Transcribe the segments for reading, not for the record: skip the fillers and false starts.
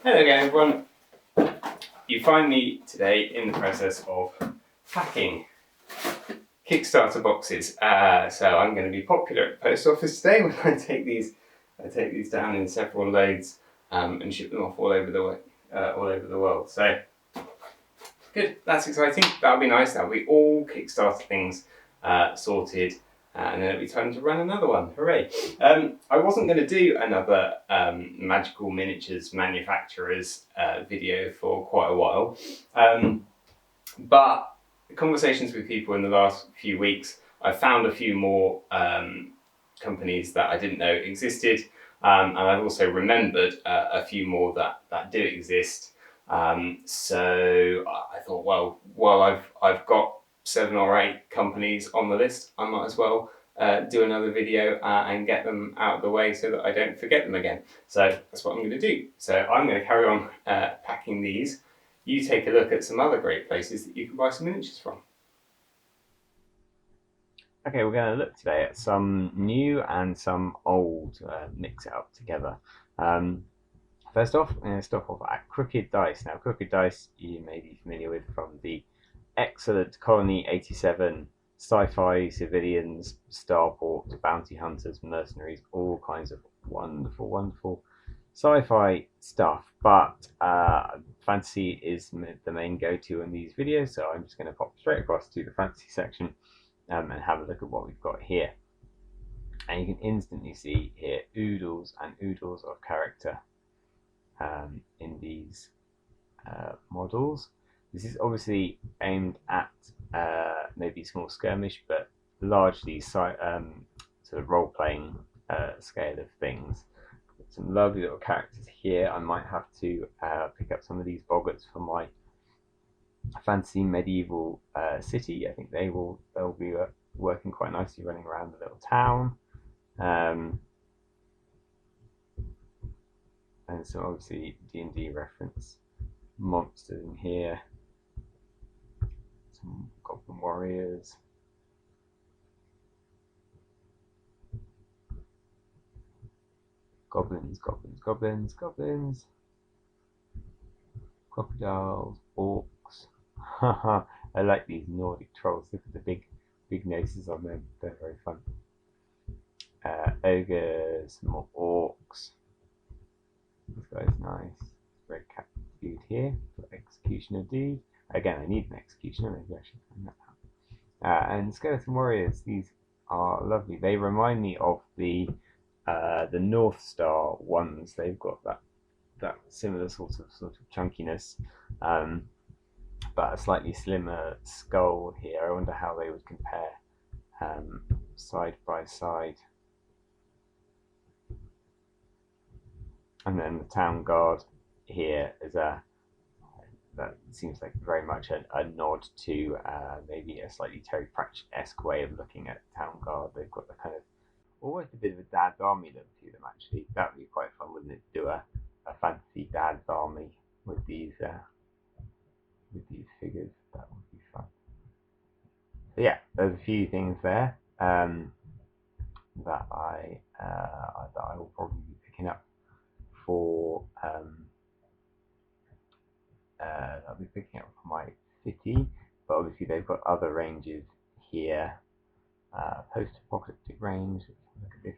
Hello again, everyone. You find me today in the process of packing Kickstarter boxes. So I'm going to be popular at the post office today when I take these down in several loads and ship them off all over the world. So good, that's exciting. That'll be nice. That'll be all Kickstarter things sorted. And then it'll be time to run another one. Hooray! I wasn't going to do another magical miniatures manufacturers video for quite a while, but conversations with people in the last few weeks, I found a few more companies that I didn't know existed, and I've also remembered a few more that do exist. So I thought, well, while I've got 7 or 8 companies on the list, I might as well do another video and get them out of the way so that I don't forget them again. So that's what I'm going to do. So I'm going to carry on packing these. You take a look at some other great places that you can buy some miniatures from. Okay, we're going to look today at some new and some old mix it up together. First off, I'm going to start off at Crooked Dice. Now, Crooked Dice you may be familiar with from the excellent Colony 87, sci-fi, civilians, starport, bounty hunters, mercenaries, all kinds of wonderful, wonderful sci-fi stuff. But fantasy is the main go-to in these videos, so I'm just going to pop straight across to the fantasy section and have a look at what we've got here. And you can instantly see here oodles and oodles of character in these models. This is obviously aimed at maybe small skirmish, but largely sort of role-playing scale of things. Some lovely little characters here. I might have to pick up some of these boggarts for my fantasy medieval city. I think they'll be working quite nicely running around the little town. And some obviously D&D reference monsters in here. Some goblin warriors. Goblins. Crocodiles, orcs. I like these Nordic trolls. Look at the big noses on them. They're very fun. Ogres, more orcs. This guy's nice. Red cap dude here. Executioner dude. Again, I need an executioner. Maybe I should find that out. And skeleton warriors. These are lovely. They remind me of the North Star ones. They've got that similar sort of chunkiness, but a slightly slimmer skull here. I wonder how they would compare side by side. And then the town guard here is that seems like very much a nod to maybe a slightly Terry Pratchett-esque way of looking at town guard. They've got the kind of almost a bit of a dad's army look to them. Actually, that would be quite fun, wouldn't it? Do a fantasy dad's army with these figures. That would be fun. So yeah, there's a few things there that I will probably be picking up for I'll be picking up for my city, but obviously they've got other ranges here. Post-apocalyptic range. Look at this.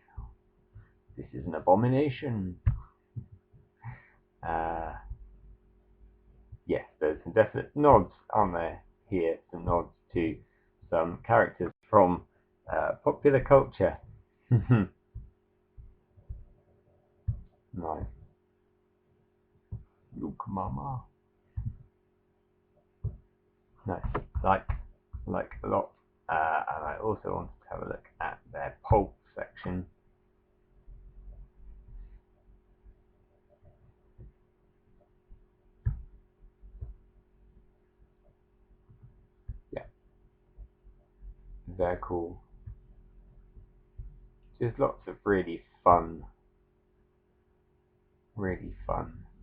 This is an abomination. Yes, there's some definite nods, aren't there? Here, some nods to some characters from popular culture. Nice. Look, mama. Nice. Like a lot. And I also wanted to have a look at their pulp section. Yeah. Very cool. There's lots of really fun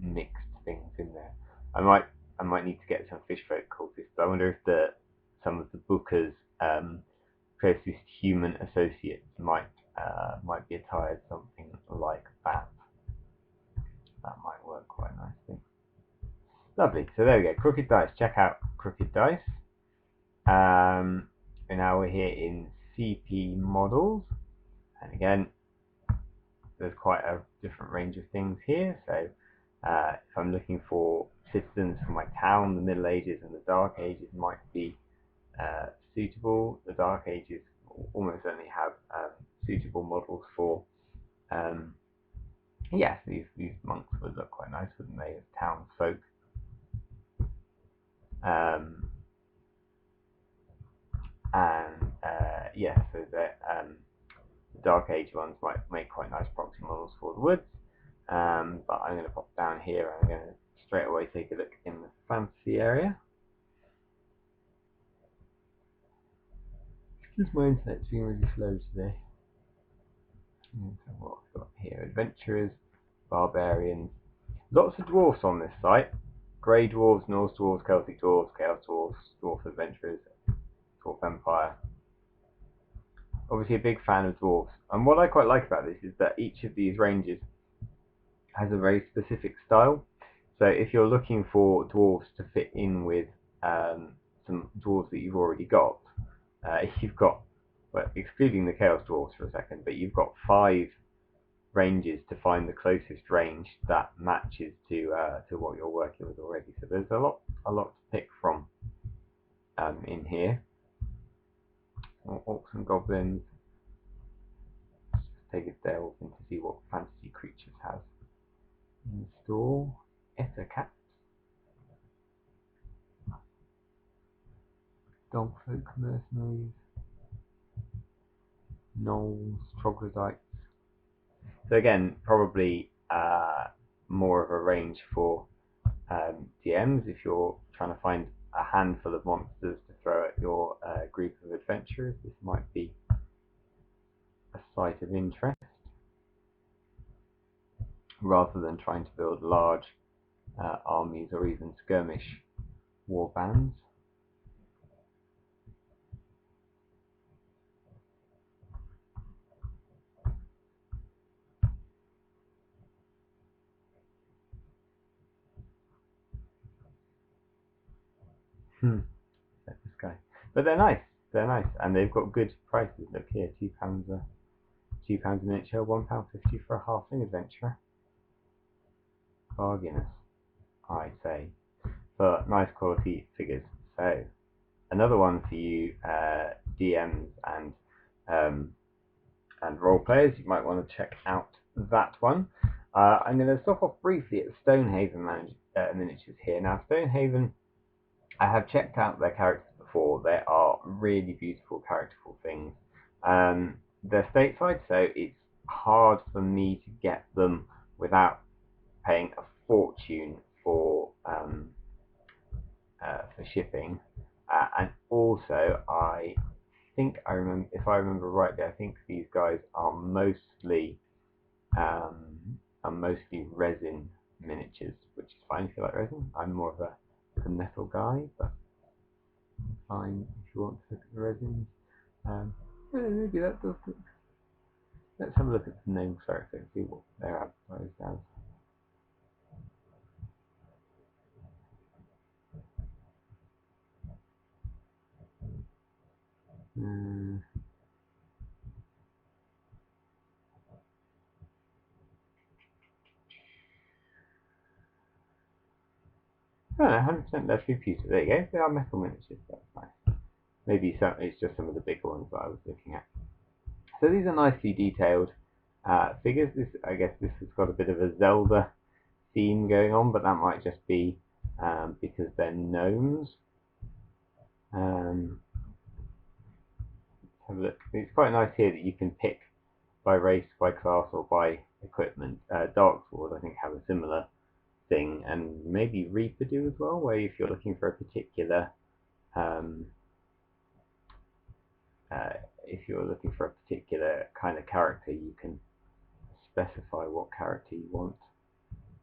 mixed things in there. I might need to get some fish folk cultists, but I wonder if some of the Booker's closest human associates might be attired something like that. that might work quite nicely. Lovely. So there we go. Crooked Dice. Check out Crooked Dice. And now we're here in CP models, and again, there's quite a different range of things here. So if I'm looking for citizens for my town, the Middle Ages and the Dark Ages might be suitable. The Dark Ages almost only have suitable models for yes, these monks would look quite nice, wouldn't they, as townsfolk? And yeah, so the Dark Age ones might make quite nice proxy models for the woods. But I'm going to pop down here and I'm going to straight away take a look in the fantasy area. Just my internet's being really slow today. So what I've got here: adventurers, barbarians, lots of dwarfs on this site. Grey dwarves, Norse dwarves, Celtic dwarves, Chaos dwarves, dwarf adventurers, dwarf empire. Obviously a big fan of dwarves. And what I quite like about this is that each of these ranges has a very specific style. So if you're looking for dwarves to fit in with some dwarves that you've already got, you've got, well, excluding the Chaos dwarves for a second, but you've got 5 ranges to find the closest range that matches to what you're working with already. So there's a lot to pick from in here. Orcs and goblins. Let's take a delve in to see what fantasy creatures have in store. Ethercats, dogfolk, mercenaries, gnolls, troglodytes. So again, probably more of a range for DMs if you're trying to find a handful of monsters to throw at your group of adventurers. This might be a site of interest rather than trying to build large armies or even skirmish war bands. Like this guy, but they're nice. They're nice, and they've got good prices. Look here, £2 a miniature, £1.50 for a halfling adventurer. Bargainers, I'd say, for nice quality figures. So another one for you DMs and role players. You might want to check out that one. I'm going to stop off briefly at Stonehaven miniatures here. Now, Stonehaven, I have checked out their characters before. They are really beautiful characterful things. They're stateside, so it's hard for me to get them without paying a fortune for shipping. And also, I think if I remember rightly, I think these guys are mostly resin miniatures, which is fine if you like resin. I'm more of a metal guy, but fine if you want to look at the resins. Maybe that does look. Let's have a look at the name character and see what they're advertised as. Oh, 100% less pewter. There you go. They are metal miniatures. That's nice. Maybe it's just some of the bigger ones that I was looking at. So these are nicely detailed figures. I guess this has got a bit of a Zelda theme going on, but that might just be because they're gnomes. Let's have a look. It's quite nice here that you can pick by race, by class, or by equipment. Dark Swords, I think, have a similar thing, and maybe Reaper do as well, where if you're looking for a particular kind of character, you can specify what character you want.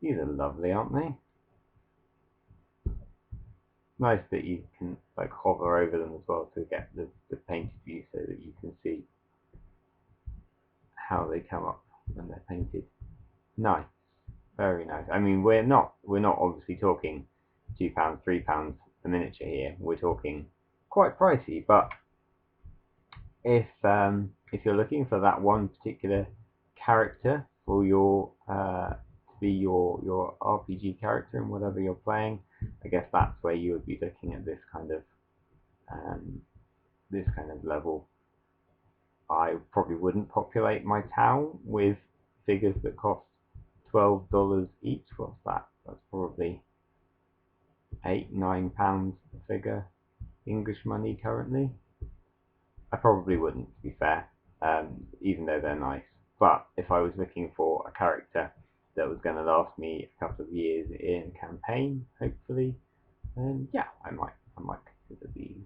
These are lovely, aren't they? Nice that you can like hover over them as well to get the painted view, so that you can see how they come up when they're painted. Nice, very nice. I mean, we're not obviously talking £2, £3 a miniature here. We're talking quite pricey, but if you're looking for that one particular character for your to be your RPG character in whatever you're playing, I guess that's where you would be looking at um, this kind of level. I probably wouldn't populate my town with figures that cost $12 each. What's that? That's probably £8, £9 a figure English money currently. I probably wouldn't, to be fair, even though they're nice. But if I was looking for a character that was going to last me a couple of years in campaign, hopefully, then yeah, I might consider these.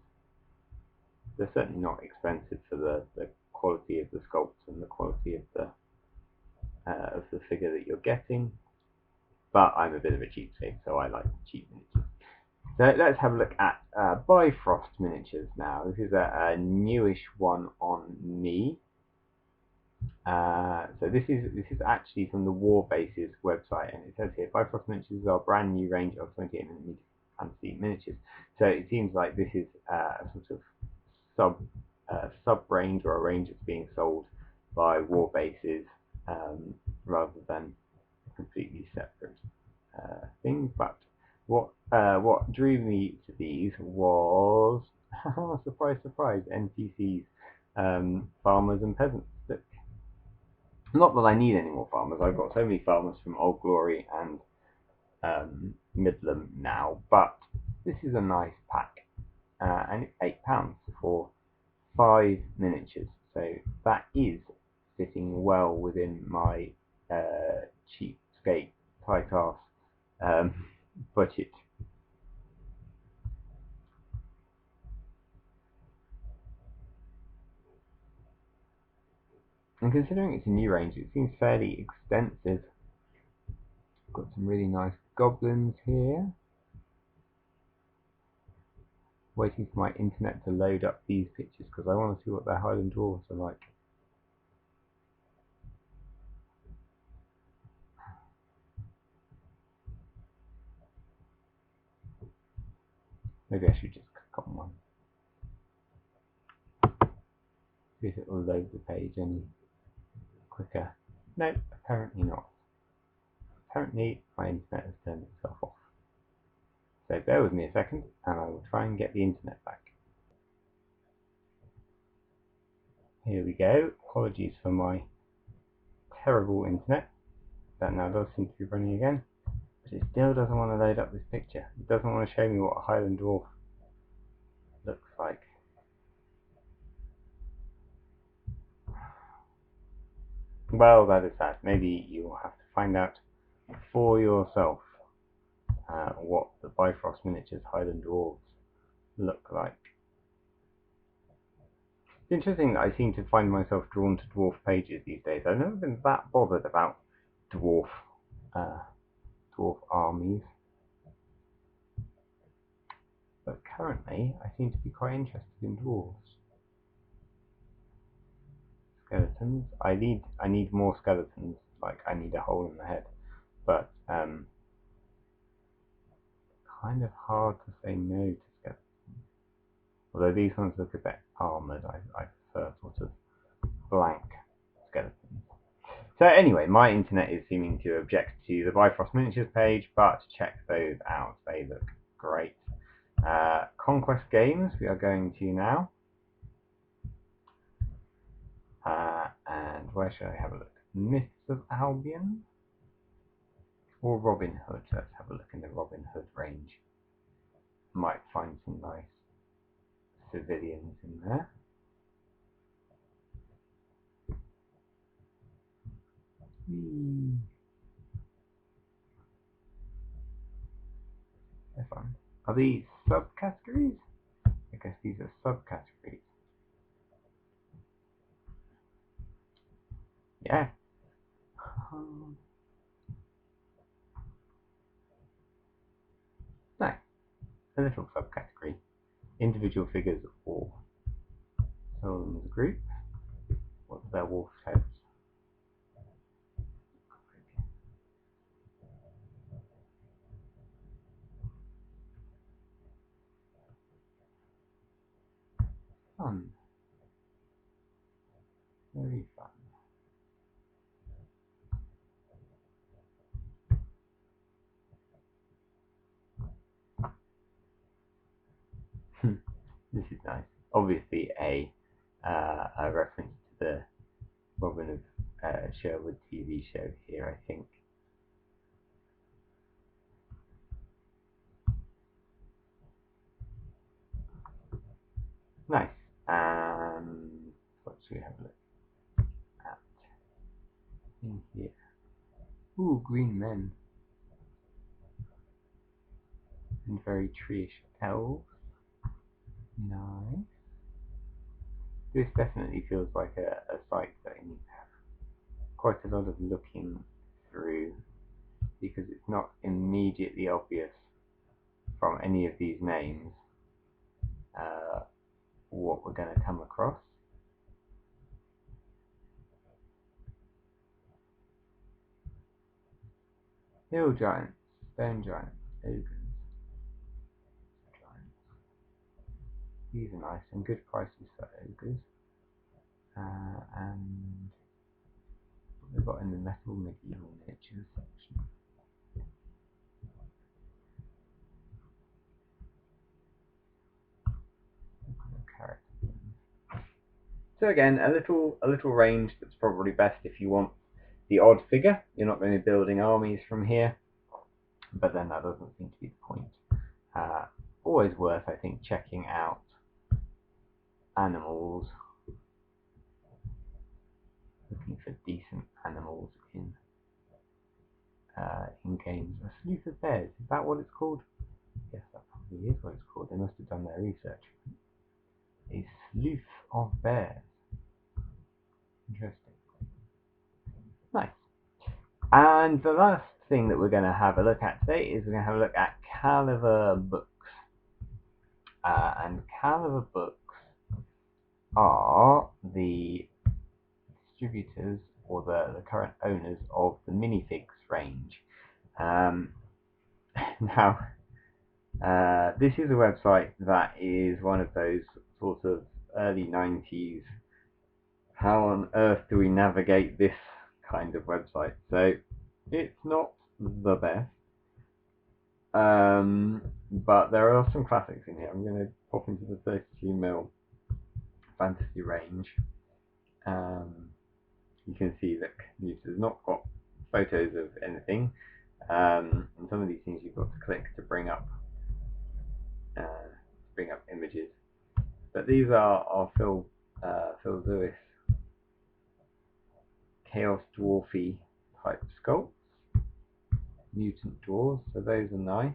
They're certainly not expensive for the quality of the sculpts and the quality of the figure that you're getting. But I'm a bit of a cheapskate, so I like cheap miniatures. So let's have a look at Bifrost miniatures now. This is a newish one on me. So this is actually from the Warbases website, and it says here Bifrost miniatures are a brand new range of 28mm fantasy miniatures. So it seems like this is a sort of sub range, or a range that's being sold by Warbases rather than a completely separate thing. But what drew me to these was surprise, surprise, NPCs, farmers and peasants. Look, not that I need any more farmers. I've got so many farmers from Old Glory and Midland now, but this is a nice pack, and it's £8 for 5 miniatures. So that is sitting well within my cheapskate tight ass budget. And considering it's a new range, it seems fairly extensive. Got some really nice goblins here. Waiting for my internet to load up these pictures because I want to see what their Highland dwarves are like. Maybe I should just click on one. See if it will load the page any quicker. No, apparently not. Apparently my internet has turned itself off. So bear with me a second and I will try and get the internet back. Here we go. Apologies for my terrible internet. That now does seem to be running again. But it still doesn't want to load up this picture. It doesn't want to show me what a Highland dwarf looks like. Well, that is sad. Maybe you will have to find out for yourself what the Bifrost miniatures Highland dwarves look like. It's interesting that I seem to find myself drawn to dwarf pages these days. I've never been that bothered about dwarf armies, but currently I seem to be quite interested in dwarves. Skeletons. I need more skeletons. Like, I need a hole in the head, but kind of hard to say no to skeletons. Although these ones look a bit armoured, I prefer sort of blank skeletons. So anyway, my internet is seeming to object to the Bifrost miniatures page, but check those out. They look great. Conquest games we are going to now. And where should I have a look? Myths of Albion or Robin Hood? Let's have a look in the Robin Hood range. Might find some nice civilians in there. They're fun. Are these subcategories? I guess these are subcategories. Yeah. No, a little subcategory. Individual figures or sell them as a group. What's their wolf heads? This is nice. Obviously a reference to the Robin of Sherwood TV show here, I think. Nice. What should we have a look at in here? Ooh, green men and very treeish elves. Nice. This definitely feels like a site that you need to have quite a lot of looking through, because it's not immediately obvious from any of these names what we're going to come across. Hill giants, stone giants, ogres, giants. These are nice and good prices for ogres. And what we've got in the metal medieval miniatures section. So again, a little range that's probably best if you want the odd figure. You're not going to be building armies from here, but then that doesn't seem to be the point. Always worth, I think, checking out animals, looking for decent animals in games. A sleuth of bears, is that what it's called? Yes, that probably is what it's called. They must have done their research. A sleuth of bears. Interesting. Nice. And the last thing that we're going to have a look at today is we're going to have a look at Caliver Books. And Caliver Books are the distributors or the current owners of the minifigs range. Now, this is a website that is one of those sort of early 90s, how on earth do we navigate this kind of website? So it's not the best, but there are some classics in here. I'm going to pop into the 32mm fantasy range. You can see that computer's not got photos of anything, and some of these things you've got to click to bring up images. But these are Phil Lewis Chaos Dwarfy type sculpts, mutant dwarves, so those are nice.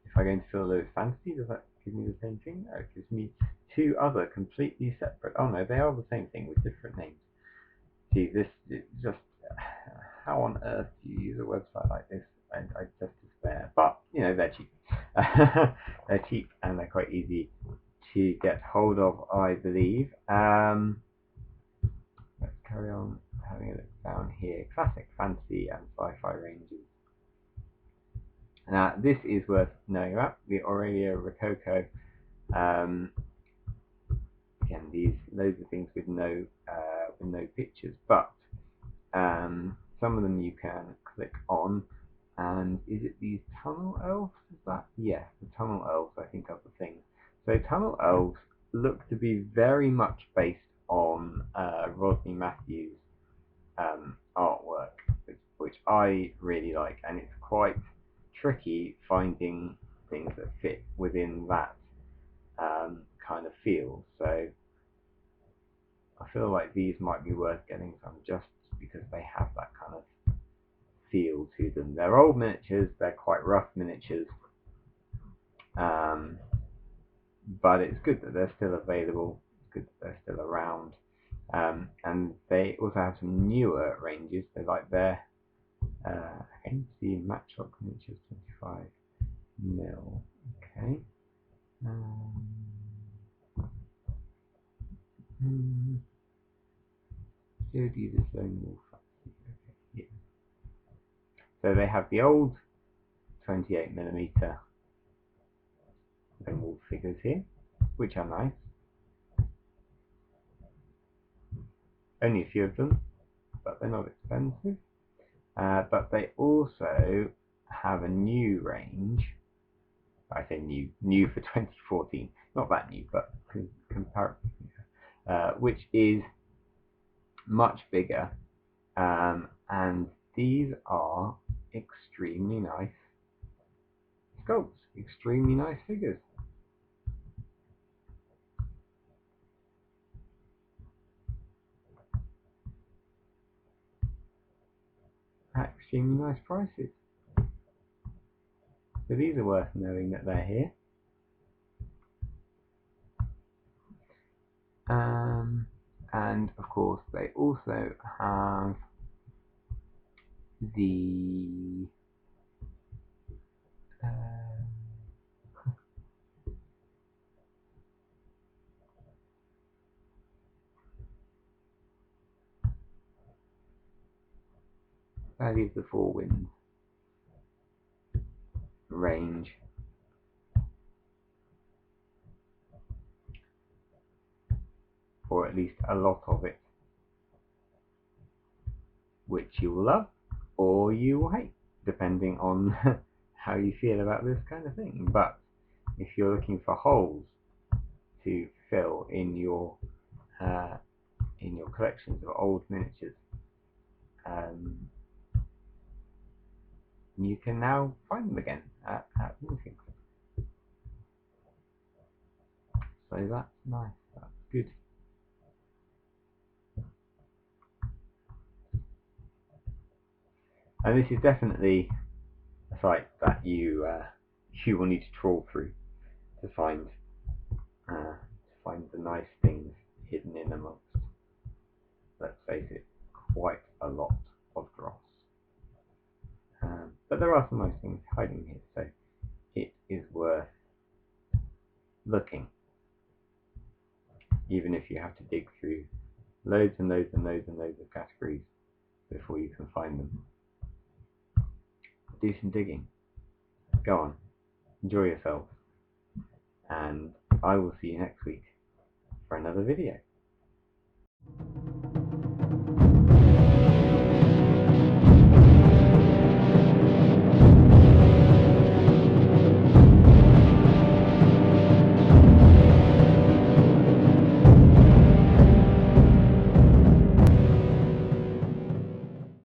If I go into Phil Lewis Fantasy, does that give me the same thing? Oh, it gives me two other completely separate. Oh no, they are the same thing with different names. See, this is just, how on earth do you use a website like this? I just despair. But you know, they're cheap. They're cheap and they're quite easy to get hold of, I believe. Let's carry on having a look down here. Classic fantasy and sci-fi ranges. Now, this is worth knowing about. The Aurelia Rococo. Again, these loads of things with no pictures, but some of them you can click on. And is it these tunnel elves? Is that? Yes, the tunnel elves, I think, are the thing. So tunnel elves look to be very much based on Rodney Matthews' artwork, which I really like, and it's quite tricky finding things that fit within that kind of feel. So I feel like these might be worth getting some just because they have that kind of feel to them. They're old miniatures, they're quite rough miniatures, but it's good that they're still available, it's good that they're still around. And they also have some newer ranges. They like their ANC Matchlock miniatures 25mm. Okay. Jodie the Lone Wolf. Okay, yeah. So they have the old 28mm Lone Wolf figures here, which are nice. Only a few of them, but they're not expensive. But they also have a new range I say new for 2014, not that new, but comparatively, which is much bigger, and these are extremely nice sculpts, extremely nice figures. At extremely nice prices. So these are worth knowing that they're here. And of course they also have the Valley of the Four Winds range, or at least a lot of it, which you will love or you will hate, depending on how you feel about this kind of thing. But if you're looking for holes to fill in your collections of old miniatures, you can now find them again at Moving. So that's nice, that's good. And this is definitely a site that you will need to trawl through to find the nice things hidden in amongst, let's face it, quite a lot of dross. But there are some nice things hiding here, so it is worth looking, even if you have to dig through loads and loads and loads and loads of categories before you can find them. Do some digging. Go on, enjoy yourself, and I will see you next week for another video.